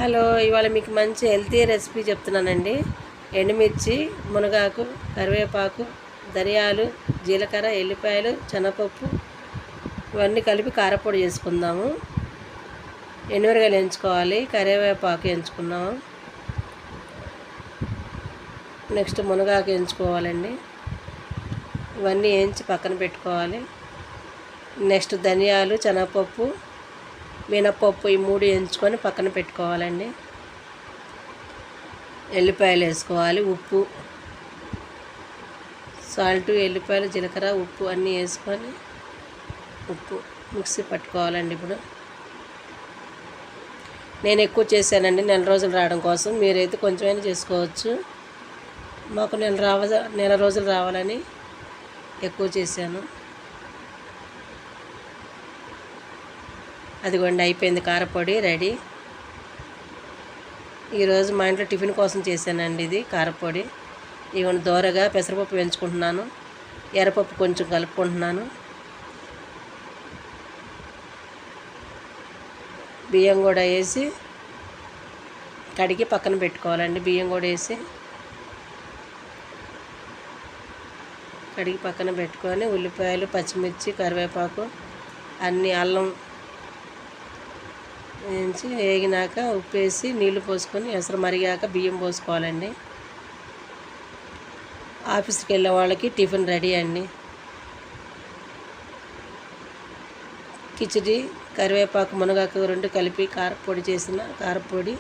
Hello, ఇవాళ మీకు మంచి హెల్తీ రెసిపీ చెప్తున్నానండి. ఎండుమిర్చి, మునగాకు, కరివేపాకు, ధనియాలు, జీలకర్ర, ఎల్లిపాయలు, శనగపప్పు ఇవన్నీ కలిపి కారపొడి చేసుకుందాము. ఎండుమిరగాయలు ఎంచుకోవాలి, కరివేపాకు ఎంచుకున్నాము, నెక్స్ట్ మునగాకు ఎంచుకోవాలండి. ఇవన్నీ వేయించి పక్కన పెట్టుకోవాలి. నెక్స్ట్ ధనియాలు, శనగపప్పు, మినపప్పు ఈ 3 ఎంచుకొని పక్కన పెట్టుకోవాలండి. ఎల్లిపాయలు వేసుకోవాలి, ఉప్పు, సాల్ట్, ఎల్లిపాయలు, జీలకర్ర, ఉప్పు అన్నీ వేసుకొని ఉప్పు మిక్సీ పట్టుకోవాలండి. ఇప్పుడు నేను ఎక్కువ చేశానండి, నెల రోజులు రావడం కోసం. మీరైతే కొంచెమైనా చేసుకోవచ్చు. మాకు నెల రోజులు రావాలని ఎక్కువ చేశాను. అదిగోండి, అయిపోయింది కారపొడి రెడీ. ఈరోజు మా ఇంట్లో టిఫిన్ కోసం చేశానండి ఇది కారపొడి. ఇవన్నీ దోరగా పెసరపప్పు వేయించుకుంటున్నాను, ఎర్రపప్పు కొంచెం కలుపుకుంటున్నాను, బియ్యం కూడా వేసి కడిగి పక్కన పెట్టుకోవాలండి. బియ్యం కూడా వేసి కడిగి పక్కన పెట్టుకొని ఉల్లిపాయలు, పచ్చిమిర్చి, కరివేపాకు అన్నీ, అల్లం వేయించి వేగినాక ఉప్పు వేసి నీళ్లు పోసుకొని ఎసరు మరిగాక బియ్యం పోసుకోవాలండి. ఆఫీస్కి వెళ్ళే వాళ్ళకి టిఫిన్ రెడీ అండి. కిచిడి, కరివేపాకు, మునగాకు 2 కలిపి కారపొడి చేసిన కారపొడి